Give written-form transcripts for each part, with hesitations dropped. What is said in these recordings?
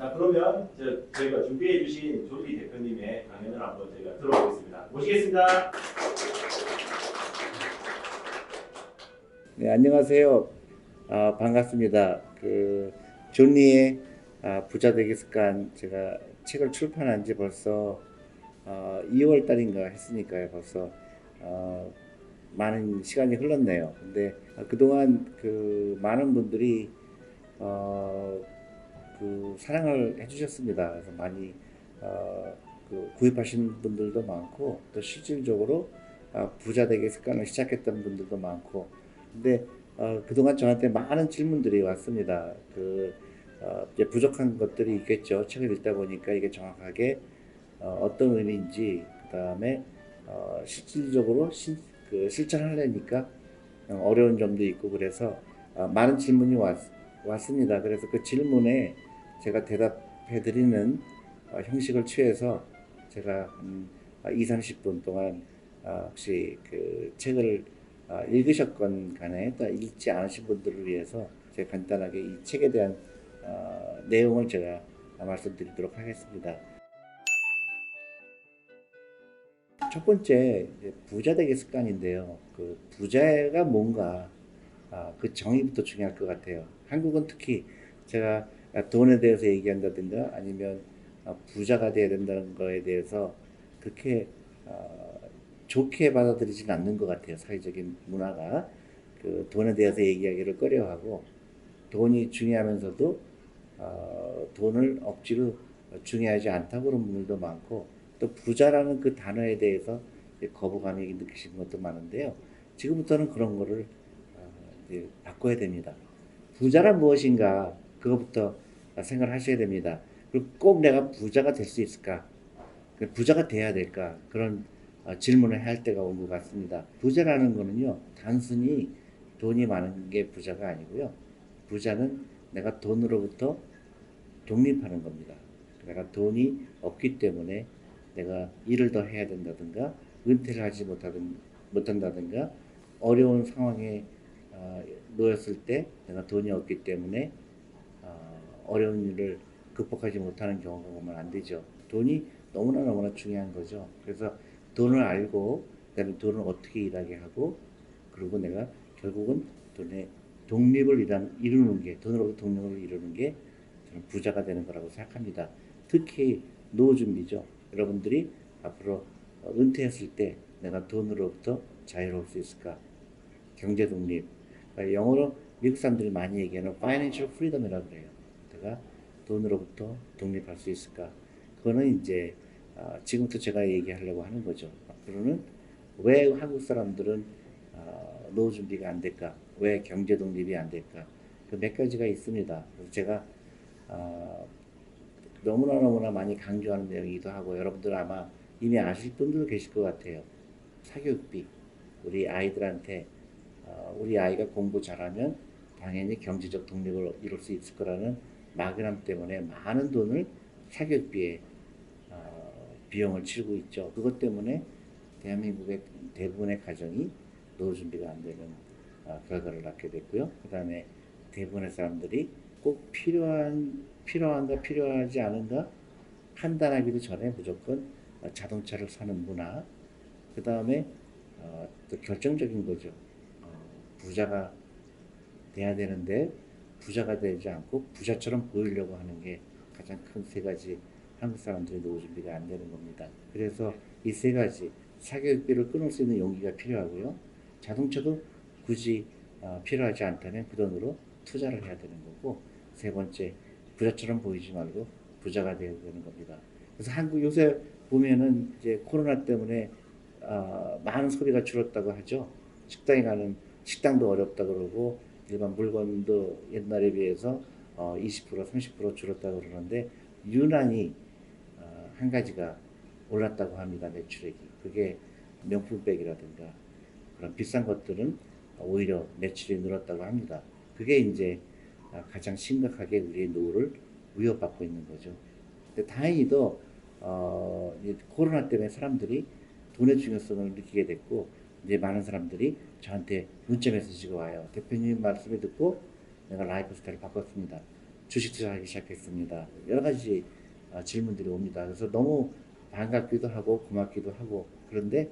자, 그러면 저희가 준비해 주신 조기 대표님의 강연을 한번 저희가 들어보겠습니다. 모시겠습니다. 네, 안녕하세요. 반갑습니다. 존리의 부자 되기 습관, 제가 책을 출판한 지 벌써 2월 달인가 했으니까요. 벌써 많은 시간이 흘렀네요. 근데 그동안 많은 분들이 사랑을 해주셨습니다. 그래서 많이 구입하신 분들도 많고, 또 실질적으로 부자 되기 습관을 시작했던 분들도 많고, 근데 그동안 저한테 많은 질문들이 왔습니다. 이제 부족한 것들이 있겠죠. 책을 읽다 보니까 이게 정확하게 어떤 의미인지, 그 다음에 실질적으로 실천하려니까 어려운 점도 있고, 그래서 많은 질문이 왔습니다. 그래서 그 질문에 제가 대답해드리는 형식을 취해서 제가 한 2, 30분 동안 혹시 그 책을 읽으셨건 간에 또 읽지 않으신 분들을 위해서 제가 간단하게 이 책에 대한 내용을 제가 말씀드리도록 하겠습니다. 첫 번째, 부자 되기 습관인데요. 그 부자가 뭔가 그 정의부터 중요할 것 같아요. 한국은 특히 제가 돈에 대해서 얘기한다든가 아니면 부자가 돼야 된다는 거에 대해서 그렇게 좋게 받아들이지는 않는 것 같아요. 사회적인 문화가 그 돈에 대해서 얘기하기를 꺼려하고, 돈이 중요하면서도 돈을 억지로 중요하지 않다고 그런 분들도 많고, 또 부자라는 그 단어에 대해서 거부감이 느끼시는 것도 많은데요. 지금부터는 그런 거를 이제 바꿔야 됩니다. 부자란 무엇인가, 그것부터 생각을 하셔야 됩니다. 그리고 꼭 내가 부자가 될 수 있을까? 부자가 돼야 될까? 그런 질문을 할 때가 온 것 같습니다. 부자라는 거는요, 단순히 돈이 많은 게 부자가 아니고요. 부자는 내가 돈으로부터 독립하는 겁니다. 내가 돈이 없기 때문에 내가 일을 더 해야 된다든가, 은퇴를 하지 못한다든가, 어려운 상황에 놓였을 때 내가 돈이 없기 때문에 어려운 일을 극복하지 못하는 경우가 오면 안 되죠. 돈이 너무나 중요한 거죠. 그래서 돈을 알고, 그다음에 돈을 어떻게 일하게 하고, 그리고 내가 결국은 돈의 독립을 이루는 게, 돈으로부터 독립을 이루는 게 저는 부자가 되는 거라고 생각합니다. 특히 노후 준비죠. 여러분들이 앞으로 은퇴했을 때 내가 돈으로부터 자유로울 수 있을까? 경제 독립. 그러니까 영어로 미국 사람들이 많이 얘기하는 financial freedom이라고 그래요. 내가 돈으로부터 독립할 수 있을까? 그거는 이제 지금부터 제가 얘기하려고 하는 거죠. 앞으로는 왜 한국 사람들은 노후 준비가 안 될까? 왜 경제 독립이 안 될까? 그 몇 가지가 있습니다. 그래서 제가 너무나 많이 강조하는 내용이기도 하고, 여러분들 아마 이미 아실 분들도 계실 것 같아요. 사교육비. 우리 아이들한테 우리 아이가 공부 잘하면 당연히 경제적 독립을 이룰 수 있을 거라는 막연함 때문에 많은 돈을 사교육비에 비용을 치르고 있죠. 그것 때문에 대한민국의 대부분의 가정이 노후 준비가 안 되는 결과를 낳게 됐고요. 그 다음에 대부분의 사람들이 꼭 필요한가 필요하지 않은가 판단하기도 전에 무조건 자동차를 사는 문화. 그 다음에 또 결정적인 거죠. 부자가 돼야 되는데 부자가 되지 않고 부자처럼 보이려고 하는 게 가장 큰 세 가지 한국 사람들의 노후 준비가 안 되는 겁니다. 그래서 이 세 가지, 사교육비를 끊을 수 있는 용기가 필요하고요. 자동차도 굳이 필요하지 않다면 그 돈으로 투자를 해야 되는 거고, 세 번째, 부자처럼 보이지 말고 부자가 되어야 되는 겁니다. 그래서 한국 요새 보면은 이제 코로나 때문에 많은 소비가 줄었다고 하죠. 식당에 가는 식당도 어렵다 그러고, 일반 물건도 옛날에 비해서 20% 30% 줄었다고 그러는데, 유난히 한 가지가 올랐다고 합니다. 매출액이. 그게 명품백이라든가 그런 비싼 것들은 오히려 매출이 늘었다고 합니다. 그게 이제 가장 심각하게 우리의 노후를 위협받고 있는 거죠. 근데 다행히도 코로나 때문에 사람들이 돈의 중요성을 느끼게 됐고, 이제 많은 사람들이 저한테 문자 메시지가 와요. 대표님 말씀을 듣고 내가 라이프 스타일을 바꿨습니다. 주식 투자하기 시작했습니다. 여러 가지 질문들이 옵니다. 그래서 너무 반갑기도 하고 고맙기도 하고 그런데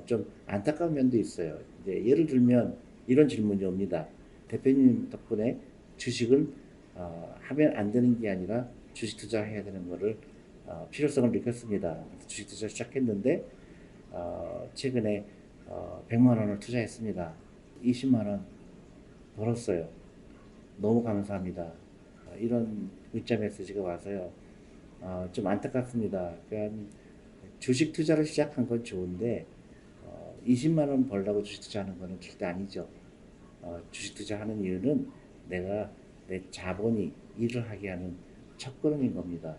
좀 안타까운 면도 있어요. 이제 예를 들면 이런 질문이 옵니다. 대표님 덕분에 주식은 하면 안 되는 게 아니라 주식 투자해야 되는 거를 필요성을 느꼈습니다. 주식 투자 시작했는데 최근에 100만 원을 투자했습니다. 20만 원 벌었어요. 너무 감사합니다. 이런 문자 메시지가 와서요. 좀 안타깝습니다. 그러니까 주식 투자를 시작한 건 좋은데 20만 원 벌려고 주식 투자하는 거는 절대 아니죠. 주식 투자하는 이유는 내가 내 자본이 일을 하게 하는 첫걸음인 겁니다.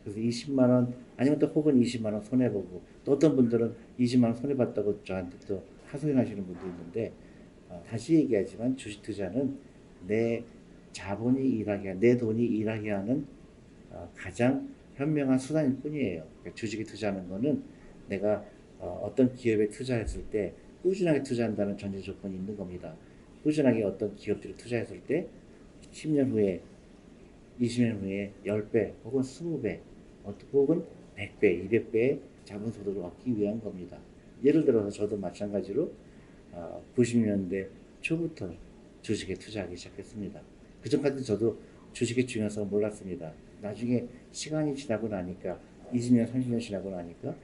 그래서 20만 원 아니면 또 혹은 20만 원 손해보고 또 어떤 분들은 20만 원 손해봤다고 저한테 또 하소연하시는 분도 있는데 다시 얘기하지만 주식 투자는 내 자본이 일하게 내 돈이 일하게 하는 가장 현명한 수단일 뿐이에요. 그러니까 주식에 투자하는 거는 내가 어떤 기업에 투자했을 때 꾸준하게 투자한다는 전제 조건이 있는 겁니다. 꾸준하게 어떤 기업들에 투자했을 때 10년 후에 20년 후에 10배 혹은 20배 혹은 100배, 200배의 자본소득을 얻기 위한 겁니다. 예를 들어서 저도 마찬가지로 90년대 초부터 주식에 투자하기 시작했습니다. 그전까지 저도 주식의 중요성을 몰랐습니다. 나중에 시간이 지나고 나니까 20년, 30년 지나고 나니까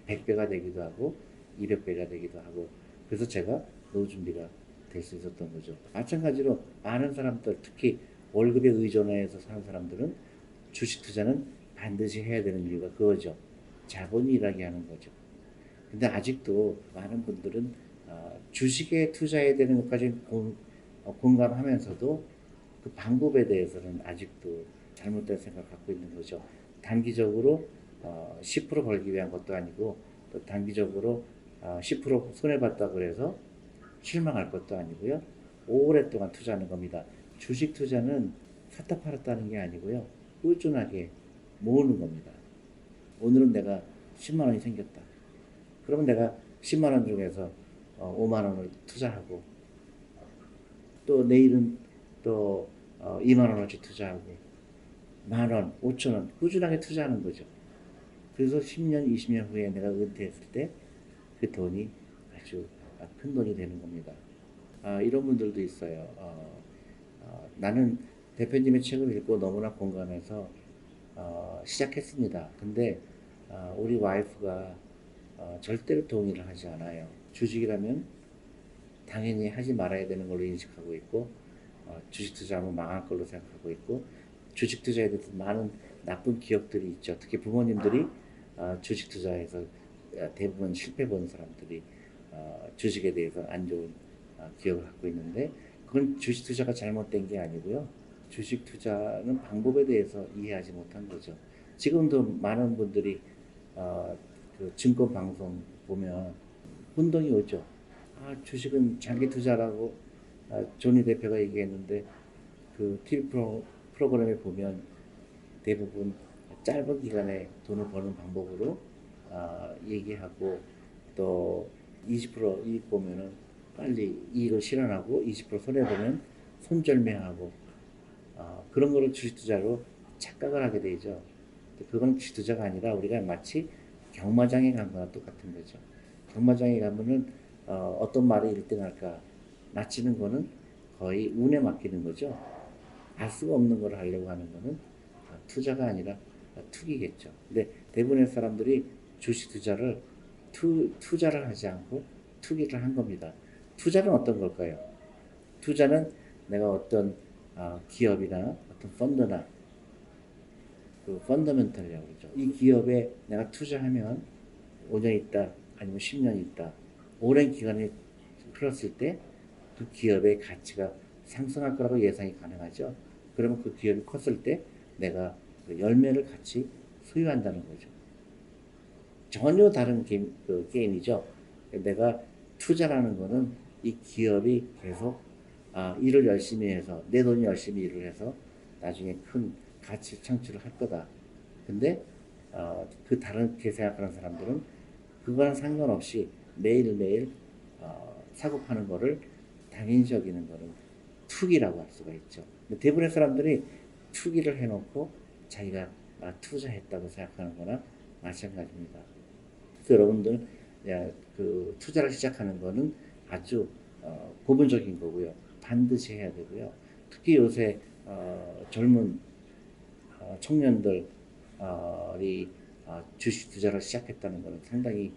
100배가 되기도 하고 200배가 되기도 하고 그래서 제가 노후 준비가 될 수 있었던 거죠. 마찬가지로 많은 사람들 특히 월급에 의존해서 사는 사람들은 주식 투자는 반드시 해야 되는 이유가 그거죠. 자본이 일하게 하는 거죠. 근데 아직도 많은 분들은 주식에 투자해야 되는 것까지 공감하면서도 그 방법에 대해서는 아직도 잘못된 생각을 갖고 있는 거죠. 단기적으로 10% 벌기 위한 것도 아니고 또 단기적으로 10% 손해봤다고 해서 실망할 것도 아니고요. 오랫동안 투자하는 겁니다. 주식 투자는 샀다 팔았다는 게 아니고요. 꾸준하게 모으는 겁니다. 오늘은 내가 10만 원이 생겼다. 그러면 내가 10만 원 중에서 5만 원을 투자하고 또 내일은 또 2만 원어치 투자하고 만 원, 5천 원 꾸준하게 투자하는 거죠. 그래서 10년, 20년 후에 내가 은퇴했을 때 그 돈이 아주 큰 돈이 되는 겁니다. 이런 분들도 있어요. 나는 대표님의 책을 읽고 너무나 공감해서 시작했습니다. 근데 우리 와이프가 절대로 동의를 하지 않아요. 주식이라면 당연히 하지 말아야 되는 걸로 인식하고 있고 주식 투자하면 망할 걸로 생각하고 있고 주식 투자에 대해서 많은 나쁜 기억들이 있죠. 특히 부모님들이 주식 투자에서 대부분 실패 본 사람들이 주식에 대해서 안 좋은 기억을 갖고 있는데 그건 주식 투자가 잘못된 게 아니고요. 주식 투자는 방법에 대해서 이해하지 못한 거죠. 지금도 많은 분들이 그 증권 방송 보면 혼동이 오죠. 주식은 장기 투자라고 조니 대표가 얘기했는데 그 TV 프로그램에 보면 대부분 짧은 기간에 돈을 버는 방법으로 얘기하고 또 20% 이익 보면은 빨리 이익을 실현하고 20% 손해보면 손절매하고 그런 거를 주식 투자로 착각을 하게 되죠. 그건 주식 투자가 아니라 우리가 마치 경마장에 간 거나 똑같은 거죠. 경마장에 가면은 어떤 말이 1등 할까 맞히는 거는 거의 운에 맡기는 거죠. 알 수가 없는 걸 하려고 하는 거는 투자가 아니라 투기겠죠. 근데 대부분의 사람들이 주식 투자를 투자를 하지 않고 투기를 한 겁니다. 투자는 어떤 걸까요? 투자는 내가 어떤 기업이나 어떤 펀드나 그 펀더멘털이라고 그러죠. 이 기업에 내가 투자하면 5년 있다 아니면 10년 있다 오랜 기간이 흘렀을 때 그 기업의 가치가 상승할 거라고 예상이 가능하죠. 그러면 그 기업이 컸을 때 내가 그 열매를 같이 소유한다는 거죠. 전혀 다른 게임이죠. 내가 투자라는 거는 이 기업이 계속 일을 열심히 해서 내 돈이 열심히 일을 해서 나중에 큰 가치 창출을 할 거다. 근데 그 다르게 생각하는 사람들은 그거랑 상관없이 매일매일 사고 파는 거를 당연시 여기는 거는 투기라고 할 수가 있죠. 근데 대부분의 사람들이 투기를 해놓고 자기가 투자했다고 생각하는 거나 마찬가지입니다. 그래서 여러분들 그 투자를 시작하는 거는 아주 고분적인 거고요. 반드시 해야 되고요. 특히 요새 젊은 청년들이 주식 투자를 시작했다는 것은 상당히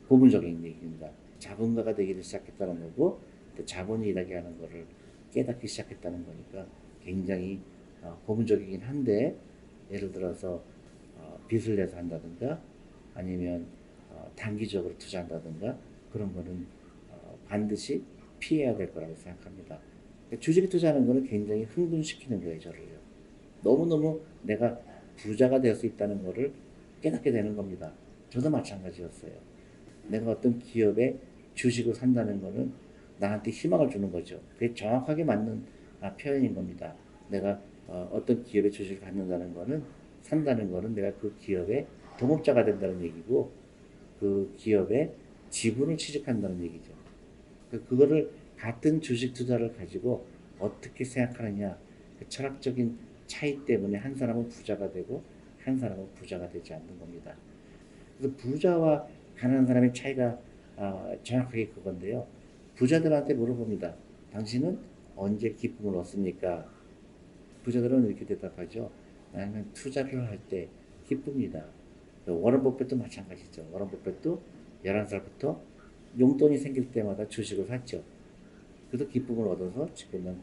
고분적인 얘기입니다. 자본가가 되기를 시작했다는 거고 또 자본이 일하게 하는 것을 깨닫기 시작했다는 거니까 굉장히 고분적이긴 한데 예를 들어서 빚을 내서 한다든가 아니면 단기적으로 투자한다든가 그런 거는 반드시 피해야 될 거라고 생각합니다. 주식에 투자하는 거는 굉장히 흥분시키는 거예요, 저를요. 너무너무 내가 부자가 될 수 있다는 거를 깨닫게 되는 겁니다. 저도 마찬가지였어요. 내가 어떤 기업에 주식을 산다는 거는 나한테 희망을 주는 거죠. 그게 정확하게 맞는 표현인 겁니다. 내가 어떤 기업에 주식을 갖는다는 거는 산다는 거는 내가 그 기업의 동업자가 된다는 얘기고 그 기업의 지분을 취득한다는 얘기죠. 그거를 같은 주식 투자를 가지고 어떻게 생각하느냐 그 철학적인 차이 때문에 한 사람은 부자가 되고 한 사람은 부자가 되지 않는 겁니다. 그래서 부자와 가난한 사람의 차이가 정확하게 그건데요. 부자들한테 물어봅니다. 당신은 언제 기쁨을 얻습니까? 부자들은 이렇게 대답하죠. 나는 투자를 할 때 기쁩니다. 워런 버핏도 마찬가지죠. 워런 버핏도 11살부터 용돈이 생길 때마다 주식을 샀죠. 그래서 기쁨을 얻어서 지금은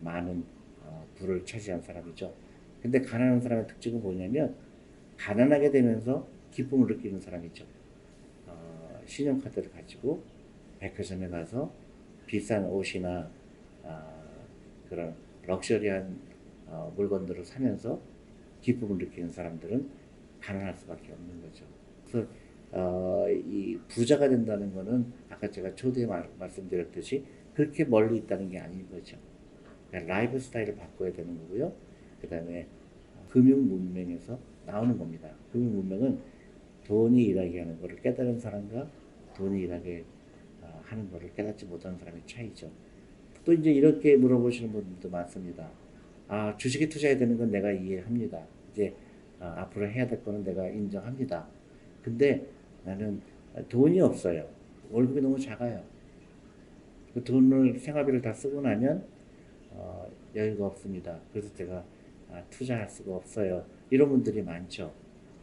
많은 부를 차지한 사람이죠. 근데 가난한 사람의 특징은 뭐냐면 가난하게 되면서 기쁨을 느끼는 사람이죠. 신용카드를 가지고 백화점에 가서 비싼 옷이나 그런 럭셔리한 물건들을 사면서 기쁨을 느끼는 사람들은 가난할 수밖에 없는 거죠. 그래서 이 부자가 된다는 것은 아까 제가 초대에 말씀드렸듯이 그렇게 멀리 있다는 게 아닌 거죠. 그러니까 라이프 스타일을 바꿔야 되는 거고요. 그 다음에 금융 문명에서 나오는 겁니다. 금융 문명은 돈이 일하게 하는 것을 깨달은 사람과 돈이 일하게 하는 것을 깨닫지 못하는 사람의 차이죠. 또 이제 이렇게 물어보시는 분들도 많습니다. 주식에 투자해야 되는 건 내가 이해합니다. 이제 앞으로 해야 될 거는 내가 인정합니다. 근데 나는 돈이 없어요. 월급이 너무 작아요. 그 돈을 생활비를 다 쓰고 나면 여유가 없습니다. 그래서 제가 투자할 수가 없어요. 이런 분들이 많죠.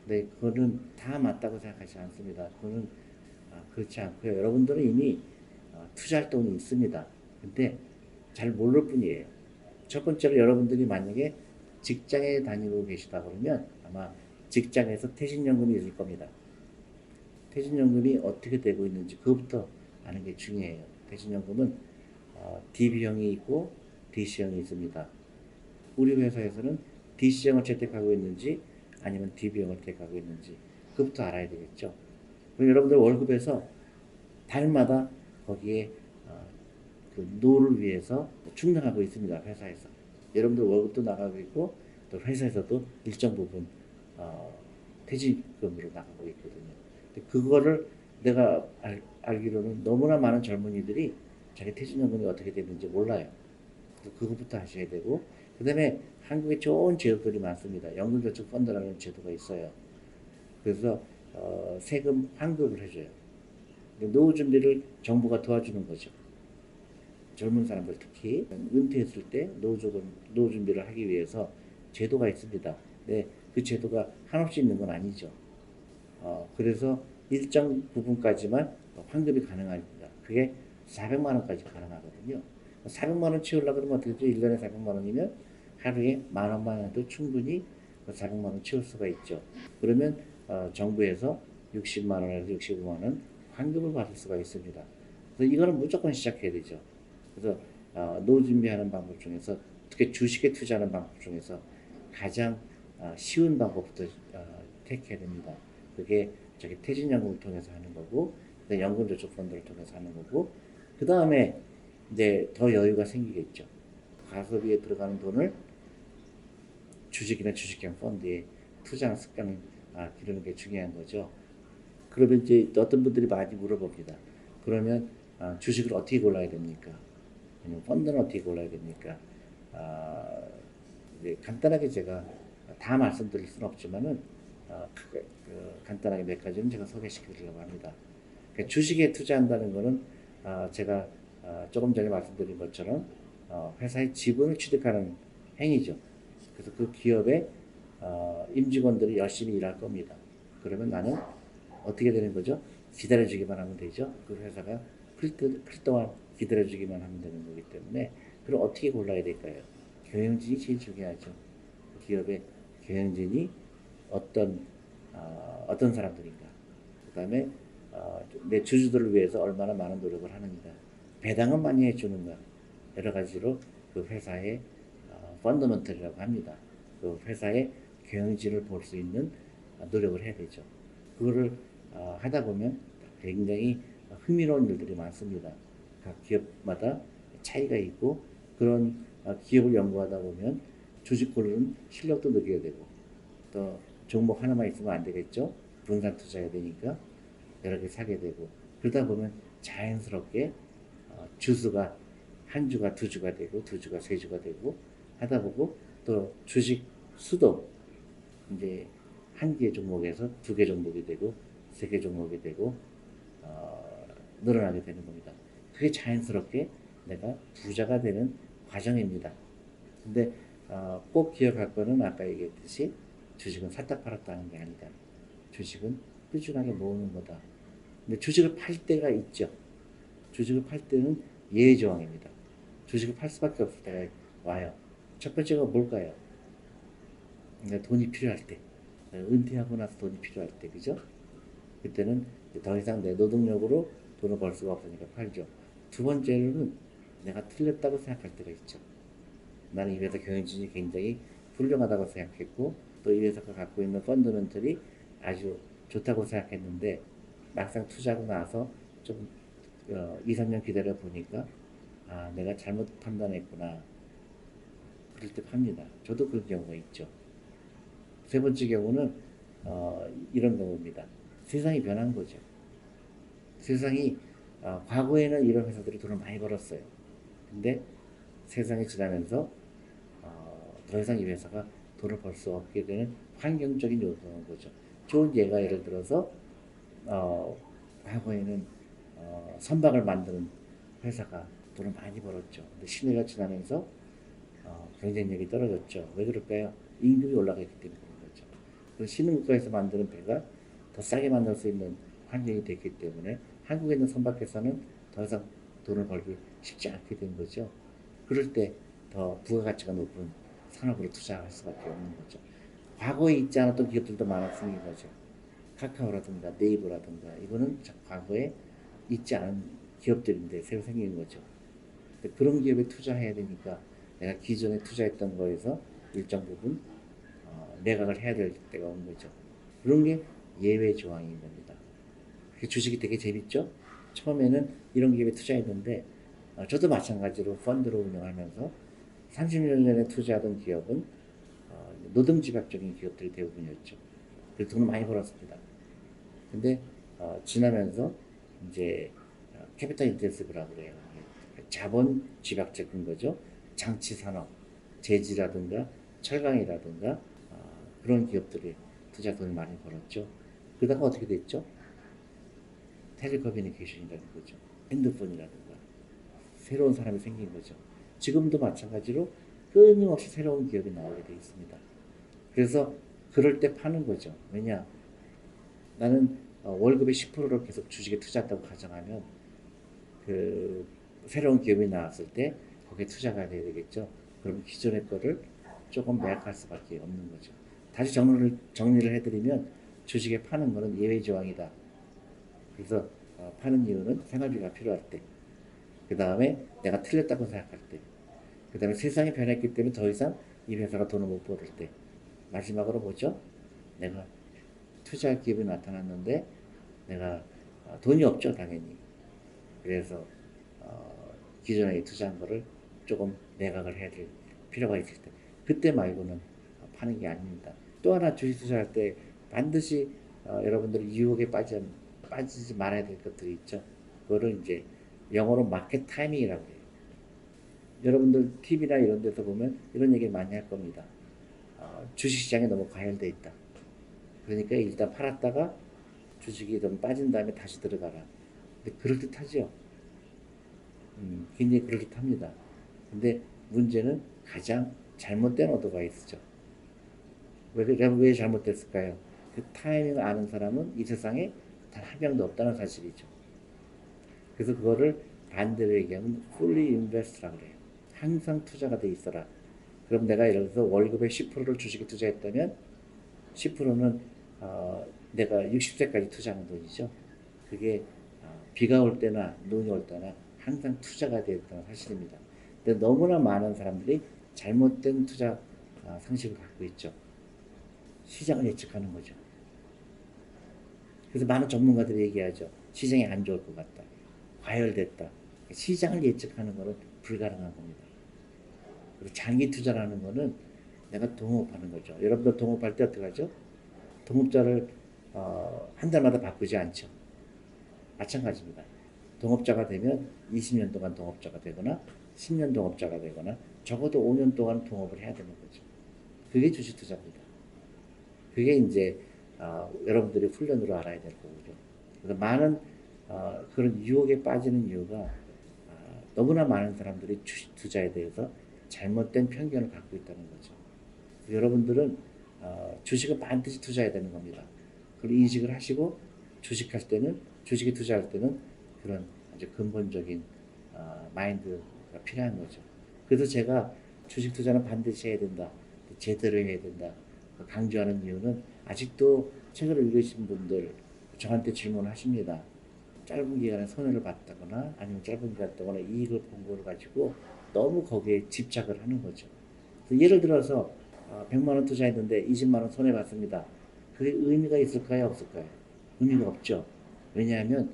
근데 그거는 다 맞다고 생각하지 않습니다. 그거는 그렇지 않고요. 여러분들은 이미 투자할 돈이 있습니다. 근데 잘 모를 뿐이에요. 첫 번째로 여러분들이 만약에 직장에 다니고 계시다 그러면 아마 직장에서 퇴직연금이 있을 겁니다. 퇴직연금이 어떻게 되고 있는지 그것부터 아는 게 중요해요. 퇴직연금은 DB형이 있고 DC형이 있습니다. 우리 회사에서는 DC형을 채택하고 있는지 아니면 DB형을 채택하고 있는지 그것부터 알아야 되겠죠. 그럼 여러분들 월급에서 달마다 거기에 그 노를 위해서 충당하고 있습니다. 회사에서. 여러분들 월급도 나가고 있고 또 회사에서도 일정 부분 퇴직금으로 나가고 있거든요. 그거를 내가 알기로는 너무나 많은 젊은이들이 자기 퇴직연금이 어떻게 되는지 몰라요. 그것부터 하셔야 되고 그 다음에 한국에 좋은 제도들이 많습니다. 연금저축펀드라는 제도가 있어요. 그래서 세금 환급을 해줘요. 노후 준비를 정부가 도와주는 거죠. 젊은 사람들 특히 은퇴했을 때 노후 준비를 하기 위해서 제도가 있습니다. 네, 그 제도가 한없이 있는 건 아니죠. 그래서 일정 부분까지만 환급이 가능합니다. 그게 400만 원까지 가능하거든요. 400만 원 채우려고 그러면 어떻게 되죠? 1년에 400만 원이면 하루에 10,000원만 해도 충분히 400만 원 채울 수가 있죠. 그러면 정부에서 60만 원에서 65만 원 환급을 받을 수가 있습니다. 그래서 이거는 무조건 시작해야 되죠. 그래서 노후 준비하는 방법 중에서 특히 주식에 투자하는 방법 중에서 가장 쉬운 방법부터 택해야 됩니다. 그게 저기 퇴직연금을 통해서 하는 거고, 연금저축펀드를 통해서 하는 거고, 그 다음에 이제 더 여유가 생기겠죠. 가소비에 들어가는 돈을 주식이나 주식형 펀드에 투자하는 습관을 기르는 게 중요한 거죠. 그러면 이제 어떤 분들이 많이 물어봅니다. 그러면 주식을 어떻게 골라야 됩니까? 아니면 펀드는 어떻게 골라야 됩니까? 이제 간단하게 제가 다 말씀드릴 수는 없지만은 간단하게 몇 가지는 제가 소개시켜 드리려고 합니다. 그러니까 주식에 투자한다는 거는 제가 조금 전에 말씀드린 것처럼 회사의 지분을 취득하는 행위죠. 그래서 그 기업의 임직원들이 열심히 일할 겁니다. 그러면 나는 어떻게 되는 거죠? 기다려주기만 하면 되죠. 그 회사가 클 동안 기다려주기만 하면 되는 거기 때문에 그럼 어떻게 골라야 될까요? 경영진이 제일 중요하죠. 기업의 경영진이 어떤 사람들인가. 그 다음에 내 주주들을 위해서 얼마나 많은 노력을 하는가. 배당은 많이 해주는가. 여러 가지로 그 회사의 펀더먼털이라고 합니다. 그 회사의 경영진을 볼 수 있는 노력을 해야 되죠. 그거를 하다 보면 굉장히 흥미로운 일들이 많습니다. 각 기업마다 차이가 있고 그런 기업을 연구하다 보면 주식 고르는 실력도 느끼게 되고 또 종목 하나만 있으면 안 되겠죠. 분산 투자해야 되니까 여러 개 사게 되고 그러다 보면 자연스럽게 주수가 한 주가 두 주가 되고 두 주가 세 주가 되고 하다 보고 또 주식 수도 이제 한 개 종목에서 두 개 종목이 되고 세 개 종목이 되고 늘어나게 되는 겁니다. 그게 자연스럽게 내가 부자가 되는 과정입니다. 근데 꼭 기억할 거는 아까 얘기했듯이 주식은 샀다 팔았다 하는 게 아니다. 주식은 꾸준하게 모으는 거다. 근데 주식을 팔 때가 있죠. 주식을 팔 때는 예외조항입니다. 주식을 팔 수밖에 없을 때가 와요. 첫 번째가 뭘까요? 돈이 필요할 때. 은퇴하고 나서 돈이 필요할 때, 그죠? 그때는 더 이상 내 노동력으로 돈을 벌 수가 없으니까 팔죠. 두 번째로는 내가 틀렸다고 생각할 때가 있죠. 나는 이 회사 경영진이 굉장히 훌륭하다고 생각했고 또 이 회사가 갖고 있는 펀더멘털이 아주 좋다고 생각했는데 막상 투자하고 나서 좀 2, 3년 기다려 보니까 내가 잘못 판단했구나. 그럴 때 팝니다. 저도 그런 경우가 있죠. 세 번째 경우는 이런 경우입니다. 세상이 변한 거죠. 세상이 과거에는 이런 회사들이 돈을 많이 벌었어요. 근데 세상이 지나면서 더 이상 이 회사가 돈을 벌 수 없게 되는 환경적인 요소인 거죠. 좋은 예가 예를 들어서 과거에는 선박을 만드는 회사가 돈을 많이 벌었죠. 근데 시대가 지나면서 경쟁력이 떨어졌죠. 왜 그럴까요? 임금이 올라가기 때문에 그런 거죠. 그래서 신흥국가에서 만드는 배가 더 싸게 만들 수 있는 환경이 됐기 때문에 한국에 있는 선박회사는 더 이상 돈을 벌기 쉽지 않게 된 거죠. 그럴 때 더 부가가치가 높은 산업으로 투자할 수밖에 없는 거죠. 과거에 있지 않았던 기업들도 많았으니 거죠. 카카오라든가 네이버라든가 이거는 과거에 있지 않은 기업들인데 새로 생긴 거죠. 그런 기업에 투자해야 되니까 내가 기존에 투자했던 거에서 일정 부분 매각을 해야 될 때가 온 거죠. 그런 게 예외 조항인 겁니다. 주식이 되게 재밌죠? 처음에는 이런 기업에 투자했는데 저도 마찬가지로 펀드로 운영하면서 30년 전에 투자하던 기업은 노동집약적인 기업들이 대부분이었죠. 그래서 돈을 많이 벌었습니다. 근데 지나면서 이제 캐피탈 인텐시브라고 그래요. 자본 집약적인 거죠. 장치산업, 제지라든가 철강이라든가 그런 기업들이 투자 돈을 많이 벌었죠. 그러다가 어떻게 됐죠? 텔레커뮤니케이션이라는 거죠. 핸드폰이라든가 새로운 사람이 생긴 거죠. 지금도 마찬가지로 끊임없이 새로운 기업이 나오게 되어 있습니다. 그래서 그럴 때 파는 거죠. 왜냐? 나는 월급의 10%를 계속 주식에 투자한다고 가정하면 그 새로운 기업이 나왔을 때 거기에 투자가 돼야 되겠죠. 그럼 기존의 거를 조금 매각할 수밖에 없는 거죠. 다시 정리를 해드리면 주식에 파는 거는 예외 조항이다. 그래서 파는 이유는 생활비가 필요할 때, 그 다음에 내가 틀렸다고 생각할 때, 그 다음에 세상이 변했기 때문에 더 이상 이 회사가 돈을 못 벌을 때, 마지막으로 뭐죠? 내가 투자할 기업이 나타났는데 내가 돈이 없죠, 당연히. 그래서 기존에 투자한 거를 조금 매각을 해야 될 필요가 있을 때, 그때 말고는 파는 게 아닙니다. 또 하나 주식 투자할 때 반드시 여러분들이 유혹에 빠지지 말아야 될 것들이 있죠. 그거를 이제 영어로 마켓 타이밍이라고 해요. 여러분들 TV나 이런 데서 보면 이런 얘기 많이 할 겁니다. 주식시장에 너무 과열돼 있다. 그러니까 일단 팔았다가 주식이 좀 빠진 다음에 다시 들어가라. 근데 그럴듯하죠. 굉장히 그럴듯합니다. 근데 문제는 가장 잘못된 어드바이스죠. 왜 잘못됐을까요? 그 타이밍을 아는 사람은 이 세상에 단 한 명도 없다는 사실이죠. 그래서 그거를 반대로 얘기하면 fully invest라고 그래요. 항상 투자가 돼 있어라. 그럼 내가 예를 들어서 월급의 10%를 주식에 투자했다면 10%는 내가 60세까지 투자하는 돈이죠. 그게 비가 올 때나 눈이 올 때나 항상 투자가 되어 있다는 사실입니다. 근데 너무나 많은 사람들이 잘못된 투자 상식을 갖고 있죠. 시장을 예측하는 거죠. 그래서 많은 전문가들이 얘기하죠. 시장이 안 좋을 것 같다. 과열됐다. 시장을 예측하는 것은 불가능한 겁니다. 그리고 장기 투자라는 것은 내가 동업하는 거죠. 여러분들 동업할 때 어떻게 하죠? 동업자를 한 달마다 바꾸지 않죠. 마찬가지입니다. 동업자가 되면 20년 동안 동업자가 되거나 10년 동업자가 되거나 적어도 5년 동안 동업을 해야 되는 거죠. 그게 주식 투자입니다. 그게 이제 여러분들이 훈련으로 알아야 될 거고요. 그래서 많은 그런 유혹에 빠지는 이유가 너무나 많은 사람들이 주식 투자에 대해서 잘못된 편견을 갖고 있다는 거죠. 여러분들은 주식은 반드시 투자해야 되는 겁니다. 그걸 인식을 하시고 주식할 때는 주식에 투자할 때는 그런 아주 근본적인 마인드가 필요한 거죠. 그래서 제가 주식 투자는 반드시 해야 된다, 제대로 해야 된다 강조하는 이유는 아직도 책을 읽으신 분들 저한테 질문하십니다. 짧은 기간에 손해를 봤다거나 아니면 짧은 기간 동안에 이익을 본 걸 가지고 너무 거기에 집착을 하는 거죠. 예를 들어서 100만 원 투자했는데 20만 원 손해 봤습니다. 그게 의미가 있을까요? 없을까요? 의미가 없죠. 왜냐하면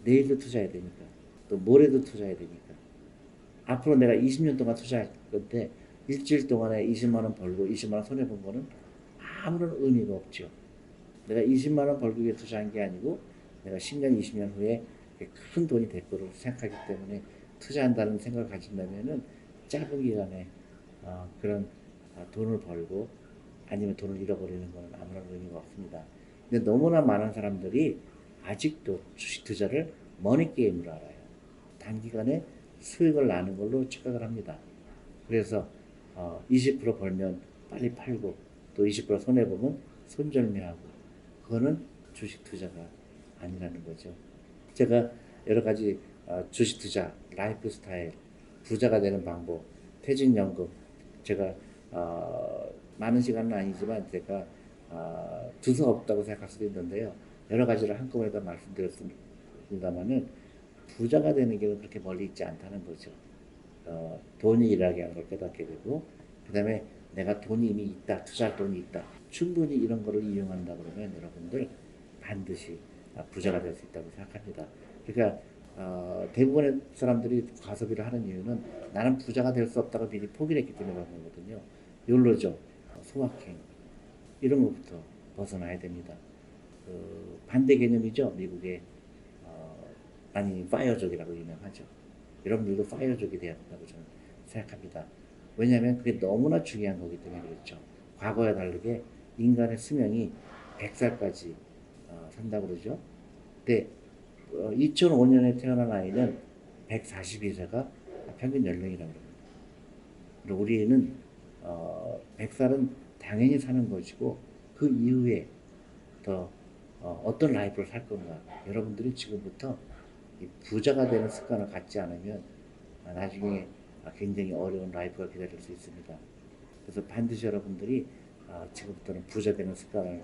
내일도 투자해야 되니까 또 모레도 투자해야 되니까 앞으로 내가 20년 동안 투자할 건데 일주일 동안에 20만 원 벌고 20만 원 손해 본 거는 아무런 의미가 없죠. 내가 20만 원 벌기 위해 투자한 게 아니고 내가 10년, 20년 후에 큰 돈이 될 거를 생각하기 때문에 투자한다는 생각을 가진다면은 짧은 기간에 그런 돈을 벌고 아니면 돈을 잃어버리는 것은 아무런 의미가 없습니다. 근데 너무나 많은 사람들이 아직도 주식 투자를 머니게임으로 알아요. 단기간에 수익을 나는 걸로 착각을 합니다. 그래서 20% 벌면 빨리 팔고 또 20% 손해보면 손절매하고 그거는 주식 투자가 아니라는 거죠. 제가 여러 가지 주식 투자, 라이프 스타일, 부자가 되는 방법, 퇴직연금 제가 많은 시간은 아니지만 제가 두서 없다고 생각할 수도 있는데요. 여러 가지를 한꺼번에 다 말씀드렸습니다만은 부자가 되는 길은 그렇게 멀리 있지 않다는 거죠. 돈이 일하게 하는 걸 깨닫게 되고 그 다음에 내가 돈이 이미 있다, 투자할 돈이 있다. 충분히 이런 거를 이용한다 그러면 여러분들 반드시 부자가 될 수 있다고 생각합니다. 그러니까 대부분의 사람들이 과소비를 하는 이유는 나는 부자가 될 수 없다고 미리 포기를 했기 때문에 그런 거거든요. 욜로죠. 소확행 이런 것부터 벗어나야 됩니다. 반대 개념이죠. 미국의 아니 파이어족이라고 유명하죠. 여러분들도 파이어족이 돼야 된다고 저는 생각합니다. 왜냐하면 그게 너무나 중요한 거기 때문에 그렇죠. 과거와 다르게 인간의 수명이 100살까지 산다고 그러죠. 근데 2005년에 태어난 아이는 142세가 평균 연령이라고 합니다. 그리고 우리는 100살은 당연히 사는 것이고 그 이후에 더 어떤 라이프를 살 건가. 여러분들이 지금부터 이 부자가 되는 습관을 갖지 않으면 나중에 굉장히 어려운 라이프가 기다릴 수 있습니다. 그래서 반드시 여러분들이 지금부터는 부자 되는 습관을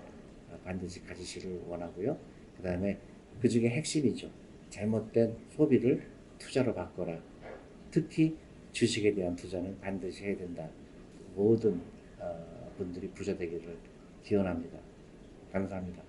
반드시 가지시길 원하고요. 그 다음에 그 중에 핵심이죠. 잘못된 소비를 투자로 바꿔라. 특히 주식에 대한 투자는 반드시 해야 된다. 모든 분들이 부자 되기를 기원합니다. 감사합니다.